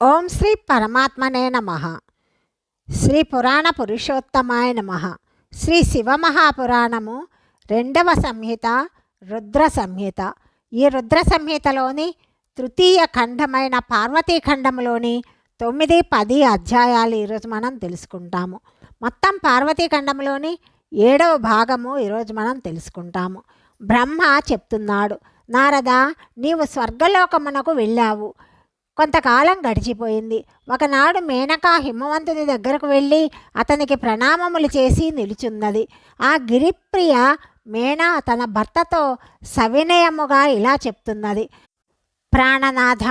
ఓం శ్రీ పరమాత్మనే నమ. శ్రీ పురాణ పురుషోత్తమాయ నమ. శ్రీ శివమహాపురాణము 2వ సంహిత రుద్ర సంహిత. ఈ రుద్ర సంహితలోని తృతీయ ఖండమైన పార్వతీఖండంలోని 9, 10 అధ్యాయాలు ఈరోజు మనం తెలుసుకుంటాము. మొత్తం పార్వతీఖండంలోని 7వ భాగము ఈరోజు మనం తెలుసుకుంటాము. బ్రహ్మ చెప్తున్నాడు, నారద, నీవు స్వర్గలోకమునకు వెళ్ళావు. కొంతకాలం గడిచిపోయింది. ఒకనాడు మేనక హిమవంతుని దగ్గరకు వెళ్ళి అతనికి ప్రణామములు చేసి నిలుచున్నది. ఆ గిరిప్రియ మేన తన భర్తతో సవినయముగా ఇలా చెప్తున్నది, ప్రాణనాథ,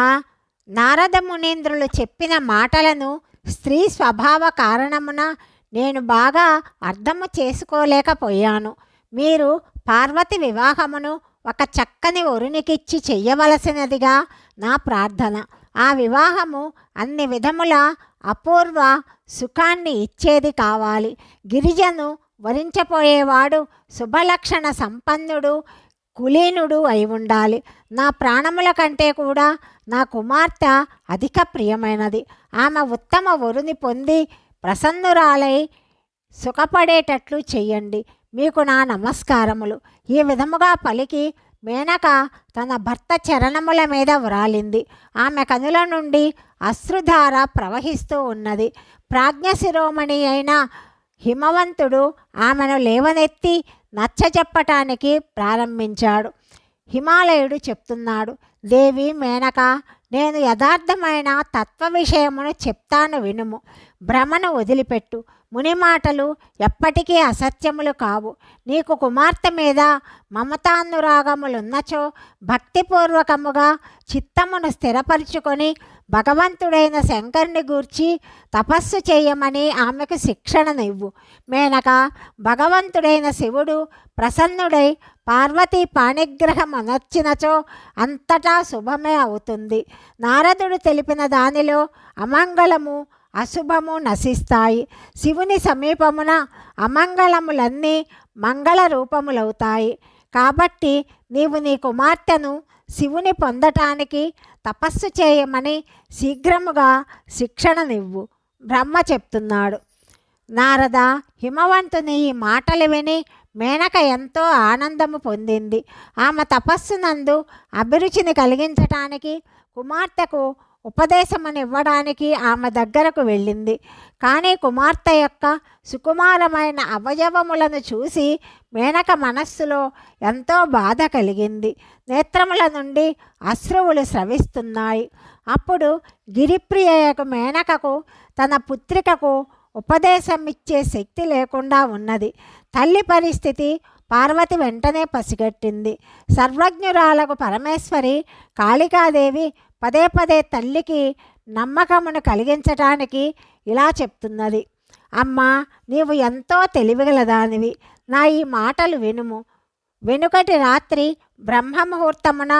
నారద మునీంద్రులు చెప్పిన మాటలను స్త్రీ స్వభావ కారణమున నేను బాగా అర్థము చేసుకోలేకపోయాను. మీరు పార్వతి వివాహమును ఒక చక్కని వరునికిచ్చి చెయ్యవలసినదిగా నా ప్రార్థన. ఆ వివాహము అన్ని విధముల అపూర్వ సుఖాన్ని ఇచ్చేది కావాలి. గిరిజను వరించపోయేవాడు శుభలక్షణ సంపన్నుడు, కులీనుడు అయి ఉండాలి. నా ప్రాణముల కంటే కూడా నా కుమార్తె అధిక ప్రియమైనది. ఆమె ఉత్తమ వరుని పొంది ప్రసన్నురాలై సుఖపడేటట్లు చెయ్యండి. మీకు నా నమస్కారములు. ఈ విధముగా పలికి మేనక తన భర్త చరణముల మీద వ్రాలింది. ఆమె కనుల నుండి అశ్రుధార ప్రవహిస్తూ ఉన్నది. ప్రాజ్ఞశిరోమణి అయిన హిమవంతుడు ఆమెను లేవనెత్తి నచ్చజెప్పటానికి ప్రారంభించాడు. హిమాలయుడు చెప్తున్నాడు, దేవి మేనక, నేను యథార్థమైన తత్వ విషయమును చెప్తాను వినుము. భ్రమను వదిలిపెట్టు. ముని మాటలు ఎప్పటికీ అసత్యములు కావు. నీకు కుమార్తె మీద మమతానురాగములున్నచో భక్తిపూర్వకముగా చిత్తమును స్థిరపరుచుకొని భగవంతుడైన శంకరుని గూర్చి తపస్సు చేయమని ఆమెకు శిక్షణనివ్వు. మేనక, భగవంతుడైన శివుడు ప్రసన్నుడై పార్వతీ పాణిగ్రహం అనర్చినచో అంతటా శుభమే అవుతుంది. నారదుడు తెలిపిన దానిలో అమంగళము అశుభము నశిస్తాయి. శివుని సమీపమున అమంగళములన్నీ మంగళ రూపములవుతాయి. కాబట్టి నీవు నీ కుమార్తెను శివుని పొందటానికి తపస్సు చేయమని శీఘ్రముగా శిక్షణనివ్వు. బ్రహ్మ చెప్తున్నాడు, నారద, హిమవంతుని ఈ మాటలు విని మేనక ఎంతో ఆనందము పొందింది. ఆమె తపస్సునందు అభిరుచిని కలిగించటానికి కుమార్తెకు ఉపదేశమునివ్వడానికి ఆమె దగ్గరకు వెళ్ళింది. కానీ కుమార్తె యొక్క సుకుమారమైన అవయవములను చూసి మేనక మనస్సులో ఎంతో బాధ కలిగింది. నేత్రముల నుండి అశ్రువులు స్రవిస్తున్నాయి. అప్పుడు గిరిప్రియకు మేనకకు తన పుత్రికకు ఉపదేశమిచ్చే శక్తి లేకుండా ఉన్నది. తల్లి పరిస్థితి పార్వతి వెంటనే పసిగట్టింది. సర్వజ్ఞురాలకు పరమేశ్వరి కాళికాదేవి పదే పదే తల్లికి నమ్మకమును కలిగించటానికి ఇలా చెప్తున్నది, అమ్మా, నీవు ఎంతో తెలివిగలదానివి. నా ఈ మాటలు వినుము. వెనుకటి రాత్రి బ్రహ్మముహూర్తమున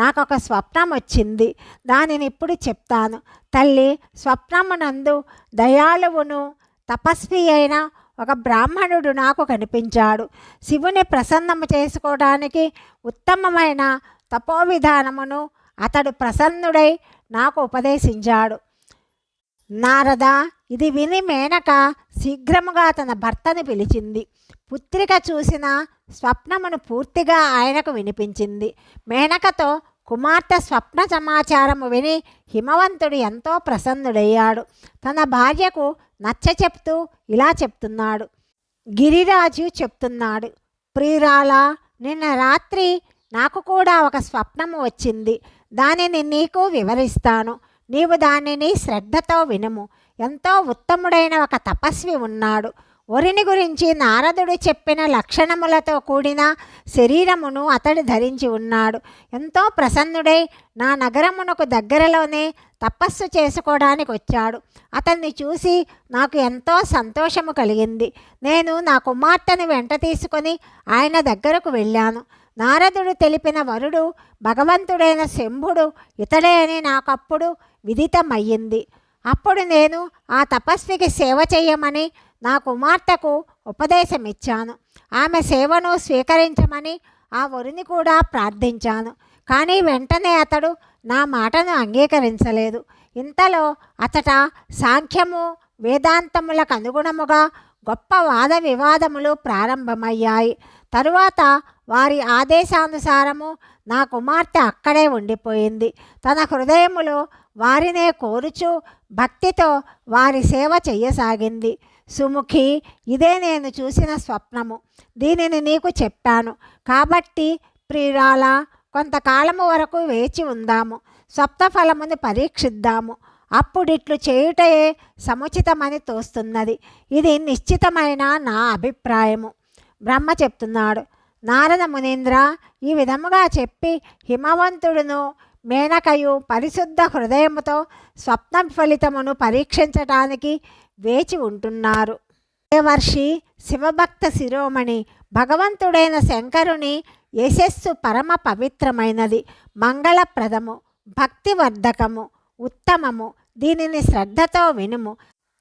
నాకొక స్వప్నం వచ్చింది. దానిని ఇప్పుడు చెప్తాను. తల్లి, స్వప్నమునందు దయాళువును తపస్వి అయిన ఒక బ్రాహ్మణుడు నాకు కనిపించాడు. శివుని ప్రసన్నము చేసుకోవడానికి ఉత్తమమైన తపోవిధానమును అతడు ప్రసన్నుడై నాకు ఉపదేశించాడు. నారద, ఇది విని మేనక శీఘ్రముగా తన భర్తని పిలిచింది. పుత్రిక చూసిన స్వప్నమును పూర్తిగా ఆయనకు వినిపించింది. మేనకతో కుమార్తె స్వప్న సమాచారము విని హిమవంతుడు ఎంతో ప్రసన్నుడయ్యాడు. తన భార్యకు నచ్చచెప్తూ ఇలా చెప్తున్నాడు, గిరిరాజు చెప్తున్నాడు, ప్రియురాలా, నిన్న రాత్రి నాకు కూడా ఒక స్వప్నము వచ్చింది. దానిని నీకు వివరిస్తాను. నీవు దానిని శ్రద్ధతో వినుము. ఎంతో ఉత్తముడైన ఒక తపస్వి ఉన్నాడు. వరుని గురించి నారదుడు చెప్పిన లక్షణములతో కూడిన శరీరమును అతడు ధరించి ఉన్నాడు. ఎంతో ప్రసన్నుడై నా నగరమునకు దగ్గరలోనే తపస్సు చేసుకోవడానికి వచ్చాడు. అతన్ని చూసి నాకు ఎంతో సంతోషము కలిగింది. నేను నా కుమార్తెను వెంట తీసుకొని ఆయన దగ్గరకు వెళ్ళాను. నారదుడు తెలిపిన వరుడు భగవంతుడైన శంభుడు ఇతడే అని నాకప్పుడు విదితమయ్యింది. అప్పుడు నేను ఆ తపస్వికి సేవ చేయమని నా కుమార్తెకు ఉపదేశమిచ్చాను. ఆమె సేవను స్వీకరించమని ఆ వరుని కూడా ప్రార్థించాను. కానీ వెంటనే అతడు నా మాటను అంగీకరించలేదు. ఇంతలో అతట సాంఖ్యము వేదాంతములకు అనుగుణముగా గొప్ప వాద వివాదములు ప్రారంభమయ్యాయి. తరువాత వారి ఆదేశానుసారము నా కుమార్తె అక్కడే ఉండిపోయింది. తన హృదయములో వారినే కోరుచు భక్తితో వారి సేవ చెయ్యసాగింది. సుముఖి, ఇదే నేను చూసిన స్వప్నము. దీనిని నీకు చెప్పాను కాబట్టి ప్రియురాల, కొంతకాలము వరకు వేచి ఉందాము. స్వప్నఫలమును పరీక్షిద్దాము. అప్పుడిట్లు చేయుటయే సముచితమని తోస్తున్నది. ఇది నిశ్చితమైన నా అభిప్రాయము. బ్రహ్మ చెప్తున్నాడు. నారద మునీంద్ర ఈ విధముగా చెప్పి హిమవంతుడును మేనకయు పరిశుద్ధ హృదయముతో స్వప్న ఫలితమును పరీక్షించటానికి వేచి ఉంటున్నారు. దేవర్షి శివభక్త శిరోమణి భగవంతుడైన శంకరుని యశస్సు పరమ పవిత్రమైనది, మంగళప్రదము, భక్తివర్ధకము, ఉత్తమము. దీనిని శ్రద్ధతో వినుము.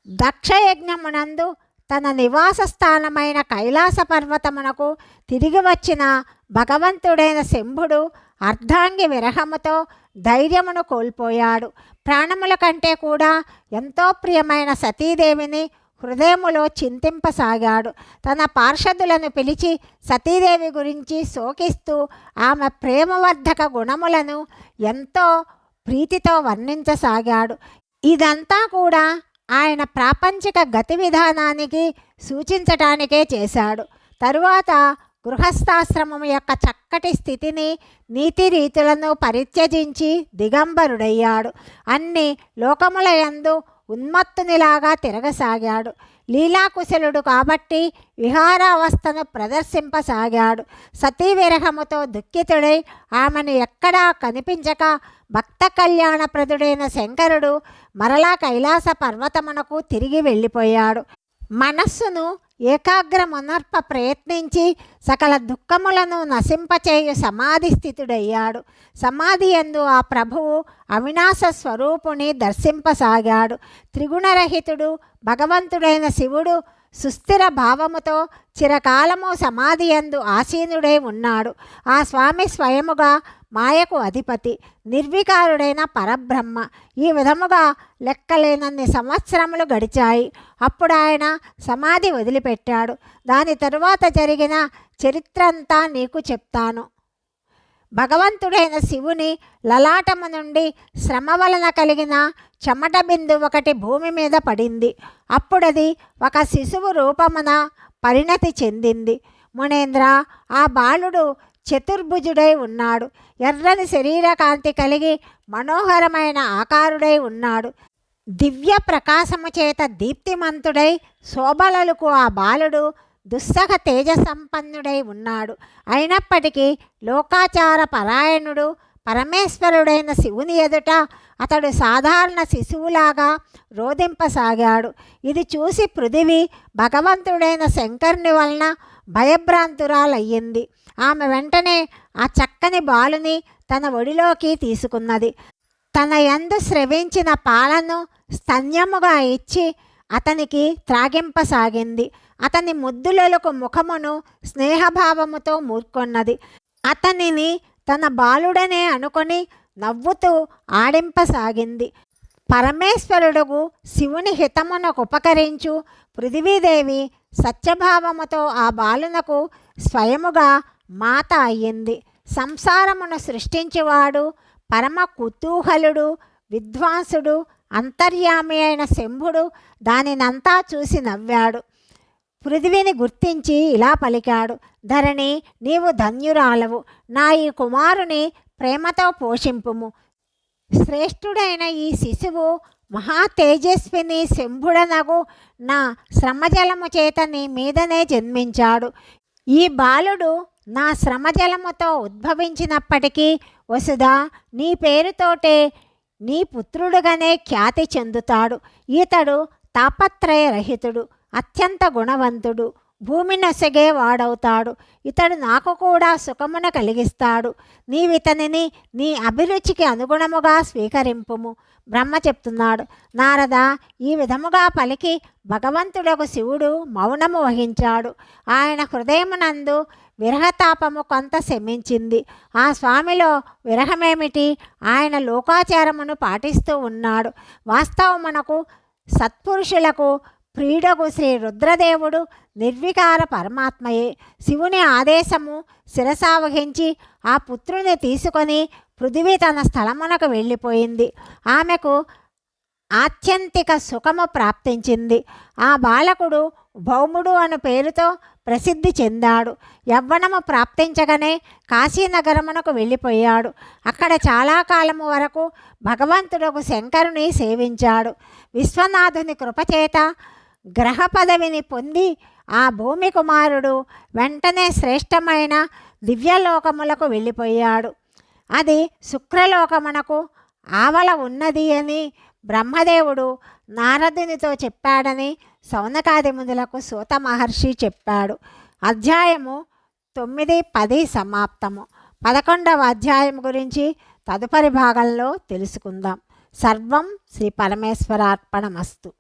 దక్షయజ్ఞమునందు తన నివాస స్థానమైన కైలాస పర్వతమునకు తిరిగి వచ్చిన భగవంతుడైన శంభుడు అర్ధాంగి విరహముతో ధైర్యమును కోల్పోయాడు. ప్రాణముల కంటే కూడా ఎంతో ప్రియమైన సతీదేవిని హృదయములో చింతింపసాగాడు. తన పార్షదులను పిలిచి సతీదేవి గురించి శోకిస్తూ ఆమె ప్రేమవర్ధక గుణములను ఎంతో ప్రీతితో వర్ణించసాగాడు. ఇదంతా కూడా ఆయన ప్రాపంచిక గతి విధానానికి సూచించటానికే చేశాడు. తరువాత గృహస్థాశ్రమం యొక్క చక్కటి స్థితిని, నీతి రీతులను పరిత్యజించి దిగంబరుడయ్యాడు. అన్ని లోకములయందు ఉన్మత్తునిలాగా తిరగసాగాడు. లీలాకుశలుడు కాబట్టి విహారావస్థను ప్రదర్శింపసాగాడు. సతీ విరహముతో దుఃఖితుడై ఆమెను ఎక్కడా కనిపించక భక్త కళ్యాణప్రదుడైన శంకరుడు మరలా కైలాస పర్వతమునకు తిరిగి వెళ్ళిపోయాడు. మనస్సును ఏకాగ్రమునర్ప ప్రయత్నించి సకల దుఃఖములను నశింపచేయు సమాధి స్థితుడయ్యాడు. సమాధి యందు ఆ ప్రభువు అవినాశ స్వరూపుని దర్శింపసాగాడు. త్రిగుణరహితుడు భగవంతుడైన శివుడు సుస్థిర భావముతో చిరకాలము సమాధి యందు ఆసీనుడై ఉన్నాడు. ఆ స్వామి స్వయముగా మాయకు అధిపతి, నిర్వికారుడైన పరబ్రహ్మ. ఈ విధముగా లెక్కలేనన్ని సంవత్సరములు గడిచాయి. అప్పుడు ఆయన సమాధి వదిలిపెట్టాడు. దాని తరువాత జరిగిన చరిత్ర అంతా నీకు చెప్తాను. భగవంతుడైన శివుని లలాటము నుండి శ్రమ వలన కలిగిన చెమట బిందు ఒకటి భూమి మీద పడింది. అప్పుడది ఒక శిశువు రూపమున పరిణతి చెందింది. మునేంద్ర, ఆ బాలుడు చతుర్భుజుడై ఉన్నాడు. ఎర్రని శరీరకాంతి కలిగి మనోహరమైన ఆకారుడై ఉన్నాడు. దివ్య ప్రకాశము చేత దీప్తిమంతుడై శోభలలకు ఆ బాలుడు దుస్సహ తేజ సంపన్నుడై ఉన్నాడు. అయినప్పటికీ లోకాచార పరాయణుడు పరమేశ్వరుడైన శివుని ఎదుట అతడు సాధారణ శిశువులాగా రోధింపసాగాడు. ఇది చూసి పృథివీ భగవంతుడైన శంకరుని వలన భయభ్రాంతురాలయ్యింది. ఆమె వెంటనే ఆ చక్కని బాలుని తన ఒడిలోకి తీసుకున్నది. తన యందు స్రవించిన పాలను స్తన్యముగా ఇచ్చి అతనికి త్రాగింపసాగింది. అతని ముద్దులకు ముఖమును స్నేహభావముతో మూర్కొన్నది. అతనిని తన బాలుడనే అనుకొని నవ్వుతూ ఆడింపసాగింది. పరమేశ్వరుడుగు శివుని హితమునకు ఉపకరించు పృథివీదేవి సత్యభావముతో ఆ బాలునకు స్వయముగా మాత అయ్యింది. సంసారమును సృష్టించువాడు, పరమ కుతూహలుడు, విద్వాంసుడు, అంతర్యామి అయిన శంభుడు దానినంతా చూసి నవ్వాడు. పృథివిని గుర్తించి ఇలా పలికాడు. ధరణి, నీవు ధన్యురాలవు. నా ఈ కుమారుని ప్రేమతో పోషింపుము. శ్రేష్ఠుడైన ఈ శిశువు మహా తేజస్విని శంభుడనగు నా శ్రమజలము చేత నీ మీదనే జన్మించాడు. ఈ బాలుడు నా శ్రమజలముతో ఉద్భవించినప్పటికీ వసుధ, నీ పేరుతోటే నీ పుత్రుడుగానే ఖ్యాతి చెందుతాడు. ఈతడు తాపత్రయరహితుడు, అత్యంత గుణవంతుడు, భూమి నొసగే వాడవుతాడు. ఇతడు నాకు కూడా సుఖమును కలిగిస్తాడు. నీవితనిని నీ అభిరుచికి అనుగుణముగా స్వీకరింపుము. బ్రహ్మ చెప్తున్నాడు, నారద, ఈ విధముగా పలికి భగవంతుడకు శివుడు మౌనము వహించాడు. ఆయన హృదయమునందు విరహతాపము కొంత శమించింది. ఆ స్వామిలో విరహమేమిటి? ఆయన లోకాచారమును పాటిస్తూ ఉన్నాడు. వాస్తవమునకు సత్పురుషులకు ప్రియుడగు శ్రీ రుద్రదేవుడు నిర్వికార పరమాత్మయే. శివుని ఆదేశము శిరసావహించి ఆ పుత్రుని తీసుకొని పృథివీ తన స్థలమునకు వెళ్ళిపోయింది. ఆమెకు ఆత్యంతిక సుఖము ప్రాప్తించింది. ఆ బాలకుడు భౌముడు అను పేరుతో ప్రసిద్ధి చెందాడు. యవ్వనము ప్రాప్తించగానే కాశీనగరమునకు వెళ్ళిపోయాడు. అక్కడ చాలా కాలము వరకు భగవంతుడకు శంకరుని సేవించాడు. విశ్వనాథుని కృపచేత గ్రహ పదవిని పొంది ఆ భూమి కుమారుడు వెంటనే శ్రేష్టమైన దివ్యలోకములకు వెళ్ళిపోయాడు. అది శుక్రలోకమునకు ఆవల ఉన్నది అని బ్రహ్మదేవుడు నారదునితో చెప్పాడని సౌనకాది మునులకు సూత మహర్షి చెప్పాడు. అధ్యాయము 9, 10 సమాప్తము. 11వ అధ్యాయం గురించి తదుపరి భాగంలో తెలుసుకుందాం. సర్వం శ్రీ పరమేశ్వరార్పణమస్తు.